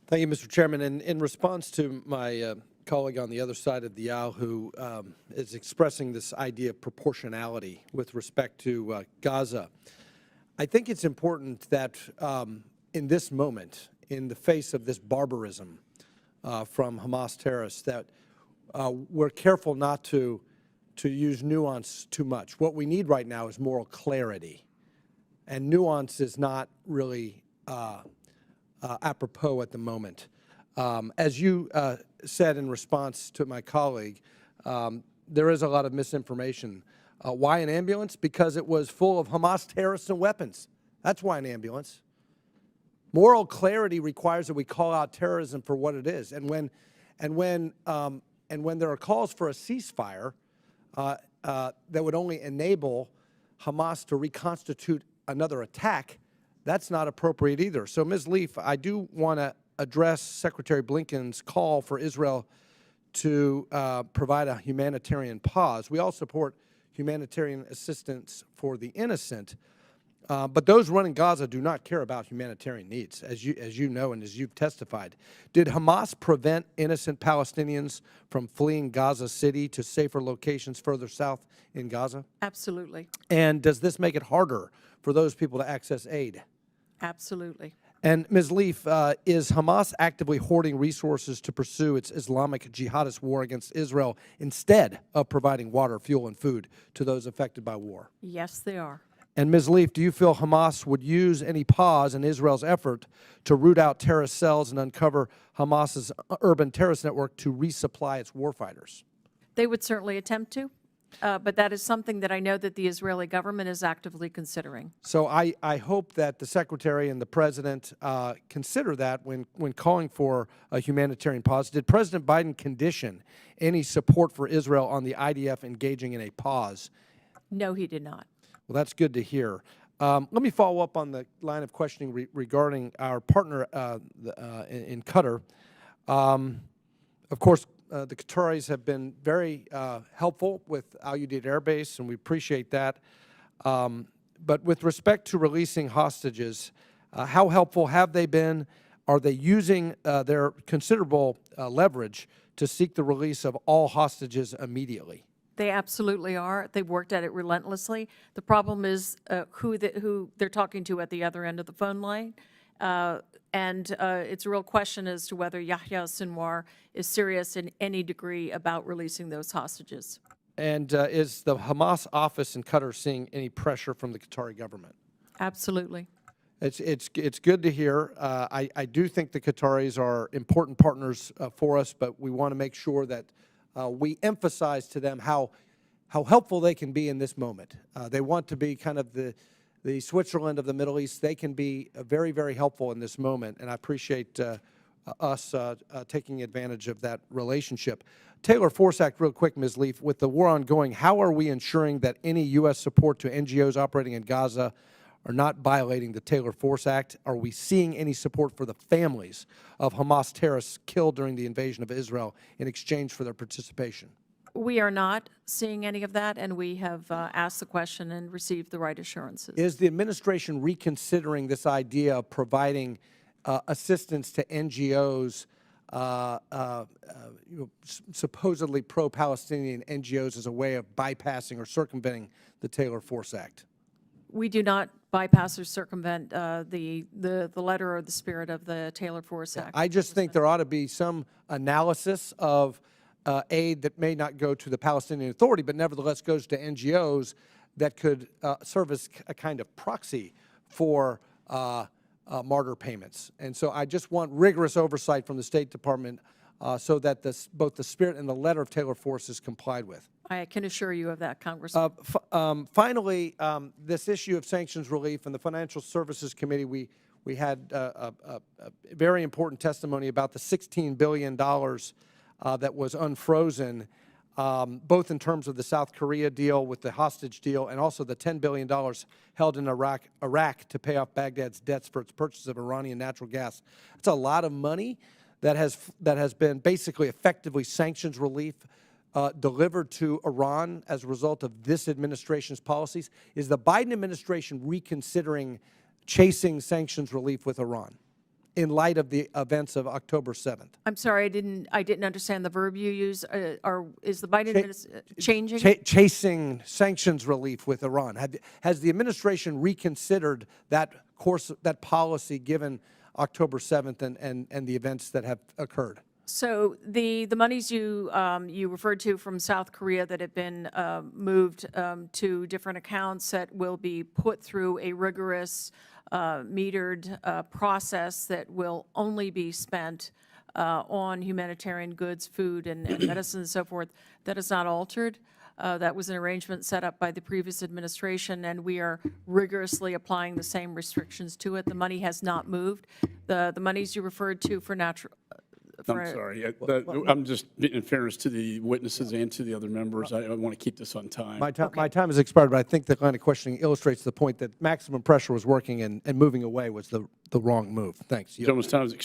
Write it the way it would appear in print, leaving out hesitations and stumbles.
Thank you, Mr. Chairman. In response to my colleague on the other side of the aisle who is expressing this idea of proportionality with respect to Gaza, I think it's important that in this moment, in the face of this barbarism from Hamas terrorists, that we're careful not to use nuance too much. What we need right now is moral clarity, and nuance is not really apropos at the moment. As you said in response to my colleague, there is a lot of misinformation. Why an ambulance? Because it was full of Hamas terrorists and weapons. That's why an ambulance. Moral clarity requires that we call out terrorism for what it is. And when there are calls for a ceasefire that would only enable Hamas to reconstitute another attack, that's not appropriate either. So, Ms. Leaf, I do want to address Secretary Blinken's call for Israel to provide a humanitarian pause. We all support humanitarian assistance for the innocent, but those running Gaza do not care about humanitarian needs, as you know and as you've testified. Did Hamas prevent innocent Palestinians from fleeing Gaza City to safer locations further south in Gaza? Absolutely. And does this make it harder for those people to access aid? Absolutely. And Ms. Leaf, is Hamas actively hoarding resources to pursue its Islamic jihadist war against Israel instead of providing water, fuel, and food to those affected by war? Yes, they are. And Ms. Leaf, do you feel Hamas would use any pause in Israel's effort to root out terrorist cells and uncover Hamas's urban terrorist network to resupply its warfighters? They would certainly attempt to, but that is something that I know that the Israeli government is actively considering. So I hope that the Secretary and the President consider that when calling for a humanitarian pause. Did President Biden condition any support for Israel on the IDF engaging in a pause? No, he did not. Well, that's good to hear. Let me follow up on the line of questioning regarding our partner in Qatar. Of course, the Qataris have been very helpful with Al Udeid Air Base, and we appreciate that. But with respect to releasing hostages, how helpful have they been? Are they using their considerable leverage to seek the release of all hostages immediately? They absolutely are. They've worked at it relentlessly. The problem is who they're talking to at the other end of the phone line. And it's a real question as to whether Yahya Sinwar is serious in any degree about releasing those hostages. And is the Hamas office in Qatar seeing any pressure from the Qatari government? Absolutely. It's good to hear. I do think the Qataris are important partners for us, but we want to make sure that we emphasize to them how helpful they can be in this moment. They want to be kind of the Switzerland of the Middle East. They can be very, very helpful in this moment, and I appreciate us taking advantage of that relationship. Taylor Force Act, real quick, Ms. Leaf, with the war ongoing, how are we ensuring that any U.S. support to NGOs operating in Gaza are not violating the Taylor Force Act? Are we seeing any support for the families of Hamas terrorists killed during the invasion of Israel in exchange for their participation? We are not seeing any of that, and we have asked the question and received the right assurances. Is the administration reconsidering this idea of providing assistance to NGOs, supposedly pro-Palestinian NGOs, as a way of bypassing or circumventing the Taylor Force Act? We do not bypass or circumvent the letter or the spirit of the Taylor Force Act. I just think there ought to be some analysis of aid that may not go to the Palestinian Authority, but nevertheless goes to NGOs that could serve as a kind of proxy for martyr payments. And so I just want rigorous oversight from the State Department so that both the spirit and the letter of Taylor Force is complied with. I can assure you of that, Congressman. Finally, this issue of sanctions relief and the Financial Services Committee, we had a very important testimony about the $16 billion that was unfrozen, both in terms of the South Korea deal with the hostage deal and also the $10 billion held in Iraq to pay off Baghdad's debts for its purchase of Iranian natural gas. It's a lot of money that has been basically effectively sanctions relief delivered to Iran as a result of this administration's policies. Is the Biden administration reconsidering chasing sanctions relief with Iran? in light of the events of October 7th. I'm sorry, I didn't understand the verb you use. Is the Biden administration changing? Chasing sanctions relief with Iran. Has the administration reconsidered that course, that policy given October 7th and the events that have occurred? So the monies you referred to from South Korea that have been moved to different accounts that will be put through a rigorous metered process that will only be spent on humanitarian goods, food, and medicine and so forth, that is not altered. That was an arrangement set up by the previous administration, and we are rigorously applying the same restrictions to it. The money has not moved. The monies you referred to for natural. I'm sorry. I'm just, in fairness to the witnesses and to the other members, I want to keep this on time. My time has expired, but I think the line of questioning illustrates the point that maximum pressure was working and moving away was the wrong move. Thanks. Gentleman's time has expired.